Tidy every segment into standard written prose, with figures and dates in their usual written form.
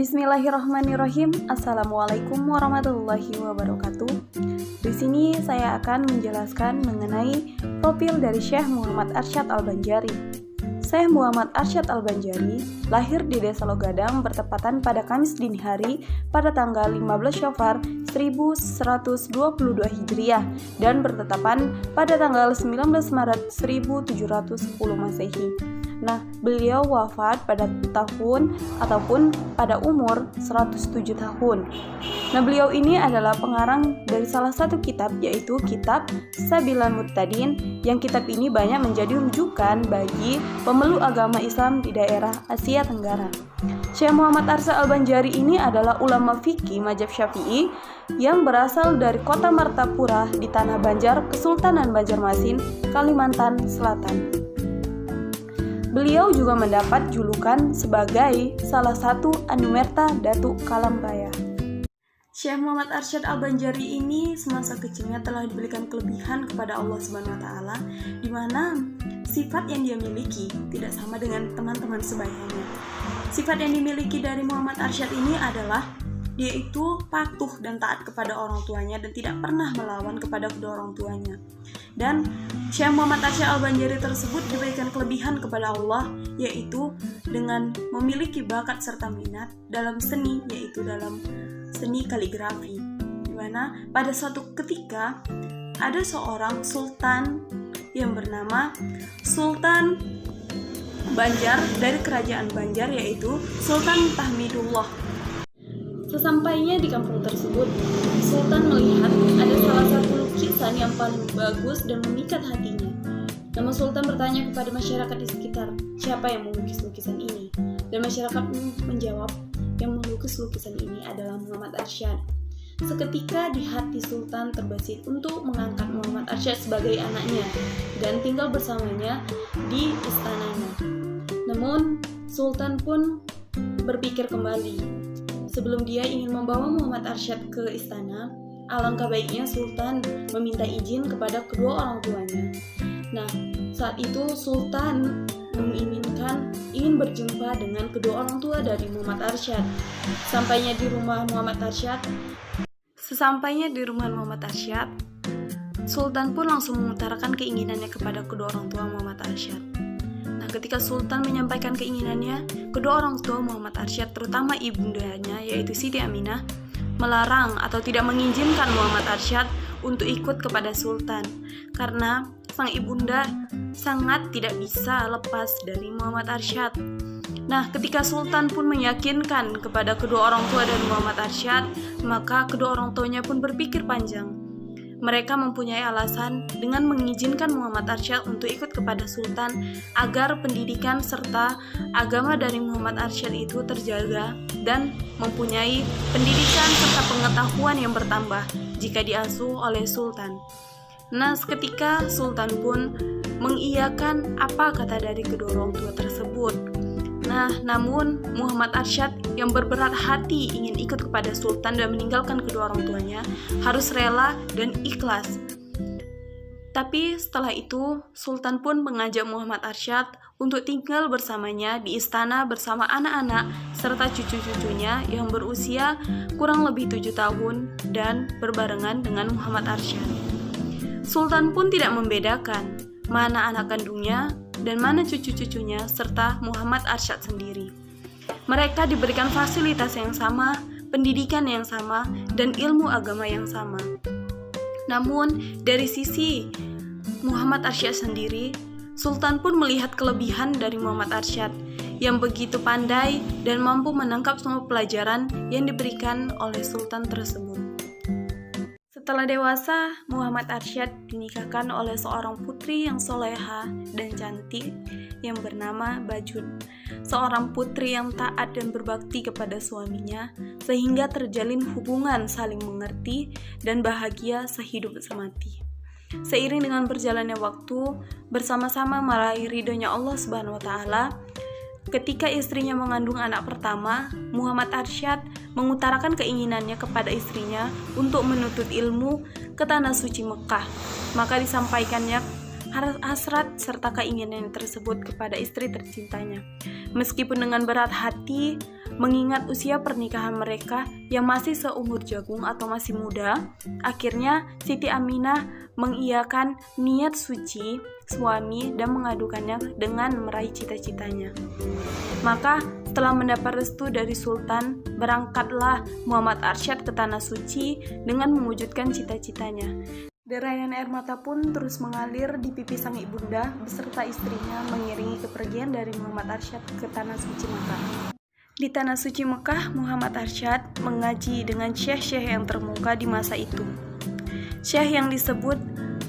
Bismillahirrahmanirrahim. Assalamualaikum warahmatullahi wabarakatuh. Di sini saya akan menjelaskan mengenai profil dari Syekh Muhammad Arsyad Al-Banjari. Syekh Muhammad Arsyad Al-Banjari lahir di Desa Logadang bertepatan pada Kamis dini hari pada tanggal 15 Syawal 1122 Hijriah dan bertetapan pada tanggal 19 Maret 1710 Masehi. Nah, beliau wafat pada tahun ataupun pada umur 107 tahun. Nah, beliau ini adalah pengarang dari salah satu kitab, yaitu kitab Sabilul Muttaqin, yang kitab ini banyak menjadi rujukan bagi pemeluk agama Islam di daerah Asia Tenggara. Syekh Muhammad Arsyad Al-Banjari ini adalah ulama fikih mazhab Syafi'i yang berasal dari kota Martapura di Tanah Banjar, Kesultanan Banjarmasin, Kalimantan Selatan. Beliau juga mendapat julukan sebagai salah satu Anumerta Datuk Kalambaya. Syekh Muhammad Arsyad Al-Banjari ini semasa kecilnya telah diberikan kelebihan kepada Allah Subhanahu wa taala, di mana sifat yang dia miliki tidak sama dengan teman-teman sebayanya. Sifat yang dimiliki dari Muhammad Arsyad ini adalah dia itu patuh dan taat kepada orang tuanya dan tidak pernah melawan kepada kedua orang tuanya. Dan Syekh Muhammad Arsyad Al-Banjari tersebut diberikan kelebihan kepada Allah, yaitu dengan memiliki bakat serta minat dalam seni, yaitu dalam seni kaligrafi. Di mana pada suatu ketika ada seorang sultan yang bernama Sultan Banjar dari kerajaan Banjar, yaitu Sultan Tahmidullah. Sesampainya di kampung tersebut, Sultan melihat ada salah satu lukisan yang paling bagus dan memikat hatinya. Namun Sultan bertanya kepada masyarakat di sekitar, siapa yang melukis lukisan ini? Dan masyarakat menjawab, yang melukis lukisan ini adalah Muhammad Arsyad. Seketika di hati Sultan terbesit untuk mengangkat Muhammad Arsyad sebagai anaknya dan tinggal bersamanya di istananya. Namun Sultan pun berpikir kembali. Sebelum dia ingin membawa Muhammad Arsyad ke istana, alangkah baiknya Sultan meminta izin kepada kedua orang tuanya. Nah, saat itu Sultan ingin berjumpa dengan kedua orang tua dari Muhammad Arsyad. Sesampainya di rumah Muhammad Arsyad, Sultan pun langsung mengutarakan keinginannya kepada kedua orang tua Muhammad Arsyad. Nah, ketika Sultan menyampaikan keinginannya, kedua orang tua Muhammad Arsyad, terutama ibundanya yaitu Siti Aminah, melarang atau tidak mengizinkan Muhammad Arsyad untuk ikut kepada Sultan karena sang ibunda sangat tidak bisa lepas dari Muhammad Arsyad. Nah, ketika Sultan pun meyakinkan kepada kedua orang tua dari Muhammad Arsyad, maka kedua orang tuanya pun berpikir panjang. Mereka mempunyai alasan dengan mengizinkan Muhammad Arsyad untuk ikut kepada Sultan agar pendidikan serta agama dari Muhammad Arsyad itu terjaga dan mempunyai pendidikan serta pengetahuan yang bertambah jika diasuh oleh Sultan. Nah, seketika Sultan pun mengiyakan apa kata dari kedua orang tua tersebut. Nah, namun Muhammad Arsyad yang berberat hati ingin ikut kepada Sultan dan meninggalkan kedua orang tuanya harus rela dan ikhlas. Tapi setelah itu Sultan pun mengajak Muhammad Arsyad untuk tinggal bersamanya di istana bersama anak-anak serta cucu-cucunya yang berusia kurang lebih 7 tahun dan berbarengan dengan Muhammad Arsyad. Sultan pun tidak membedakan mana anak kandungnya dan mana cucu-cucunya serta Muhammad Arsyad sendiri. Mereka diberikan fasilitas yang sama, pendidikan yang sama, dan ilmu agama yang sama. Namun, dari sisi Muhammad Arsyad sendiri, Sultan pun melihat kelebihan dari Muhammad Arsyad yang begitu pandai dan mampu menangkap semua pelajaran yang diberikan oleh Sultan tersebut. Setelah dewasa, Muhammad Arsyad dinikahkan oleh seorang putri yang soleha dan cantik yang bernama Bajun, seorang putri yang taat dan berbakti kepada suaminya sehingga terjalin hubungan saling mengerti dan bahagia sehidup semati. Seiring dengan berjalannya waktu, bersama-sama meraih ridhonya Allah Subhanahu wa taala, ketika istrinya mengandung anak pertama, Muhammad Arsyad mengutarakan keinginannya kepada istrinya untuk menuntut ilmu ke tanah suci Mekah. Maka disampaikannya hasrat serta keinginan tersebut kepada istri tercintanya. Meskipun dengan berat hati, mengingat usia pernikahan mereka yang masih seumur jagung atau masih muda, akhirnya Siti Aminah mengiyakan niat suci suami dan mengadukannya dengan meraih cita-citanya. Maka setelah mendapat restu dari Sultan, berangkatlah Muhammad Arsyad ke Tanah Suci dengan mewujudkan cita-citanya. Derayan air mata pun terus mengalir di pipi sang ibunda beserta istrinya mengiringi kepergian dari Muhammad Arsyad ke Tanah Suci Mekah. Di Tanah Suci Mekah, Muhammad Arsyad mengaji dengan syekh-syekh yang termuka di masa itu. Syekh yang disebut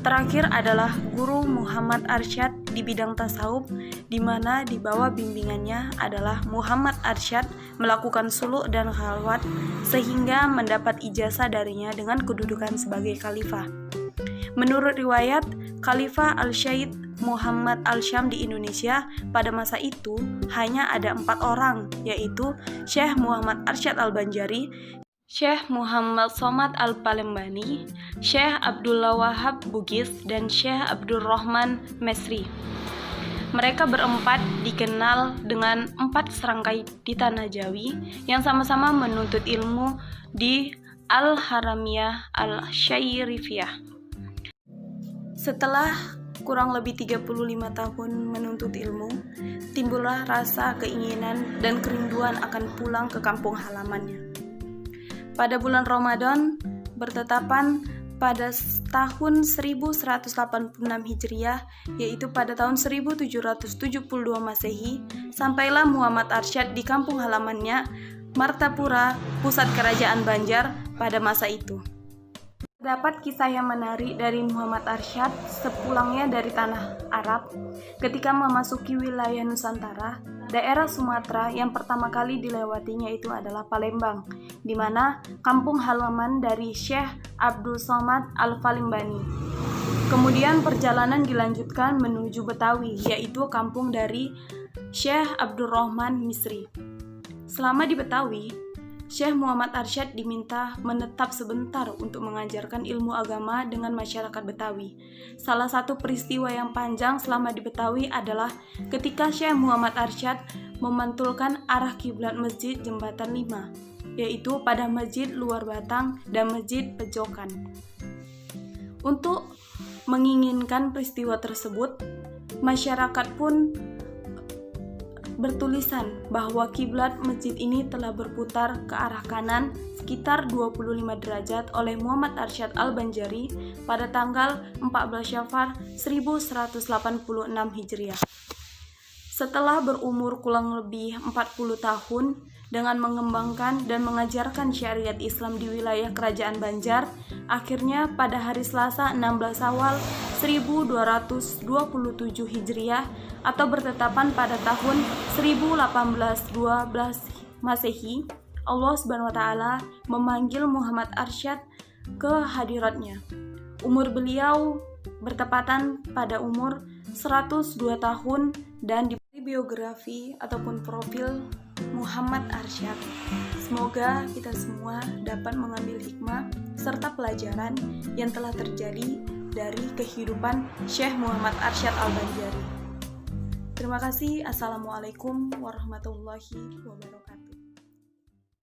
terakhir adalah Guru Muhammad Arsyad di bidang tasawuf, di mana di bawah bimbingannya adalah Muhammad Arsyad melakukan suluk dan khalwat sehingga mendapat ijazah darinya dengan kedudukan sebagai khalifah. Menurut riwayat, Khalifah Al-Syed Muhammad Al-Syam di Indonesia pada masa itu hanya ada 4 orang, yaitu Syekh Muhammad Arsyad Al-Banjari, Syekh Muhammad Somad Al-Palembani, Syekh Abdullah Wahab Bugis, dan Syekh Abdul Rahman Mesri. Mereka berempat dikenal dengan 4 serangkai di Tanah Jawi yang sama-sama menuntut ilmu di Al-Haramiyah Al-Syairifiyah. Setelah kurang lebih 35 tahun menuntut ilmu, timbullah rasa keinginan dan kerinduan akan pulang ke kampung halamannya. Pada bulan Ramadan, bertetapan pada tahun 1186 Hijriah, yaitu pada tahun 1772 Masehi, sampailah Muhammad Arsyad di kampung halamannya, Martapura, pusat kerajaan Banjar pada masa itu. Terdapat kisah yang menarik dari Muhammad Arsyad sepulangnya dari tanah Arab. Ketika memasuki wilayah Nusantara, daerah Sumatera yang pertama kali dilewatinya itu adalah Palembang, di mana kampung halaman dari Syekh Abdul Somad Al-Palembani. Kemudian perjalanan dilanjutkan menuju Betawi, yaitu kampung dari Syekh Abdul Rahman Misri. Selama di Betawi, Syekh Muhammad Arsyad diminta menetap sebentar untuk mengajarkan ilmu agama dengan masyarakat Betawi. Salah satu peristiwa yang panjang selama di Betawi adalah ketika Syekh Muhammad Arsyad memantulkan arah kiblat Masjid Jembatan 5, yaitu pada Masjid Luar Batang dan Masjid Pejokan. Untuk menginginkan peristiwa tersebut, masyarakat pun bertulisan bahwa kiblat masjid ini telah berputar ke arah kanan sekitar 25 derajat oleh Muhammad Arsyad Al-Banjari pada tanggal 14 Syafar 1186 Hijriah. Setelah berumur kurang lebih 40 tahun dengan mengembangkan dan mengajarkan syariat Islam di wilayah Kerajaan Banjar, akhirnya pada hari Selasa 16 Awal 1227 Hijriah atau bertetapan pada tahun 1812 Masehi, Allah Subhanahu wa taala memanggil Muhammad Arsyad ke hadiratnya. Umur beliau bertepatan pada umur 102 tahun dan di biografi ataupun profil Muhammad Arsyad. Semoga kita semua dapat mengambil hikmah serta pelajaran yang telah terjadi dari kehidupan Syekh Muhammad Arsyad Al-Banjari. Terima kasih. Assalamualaikum warahmatullahi wabarakatuh.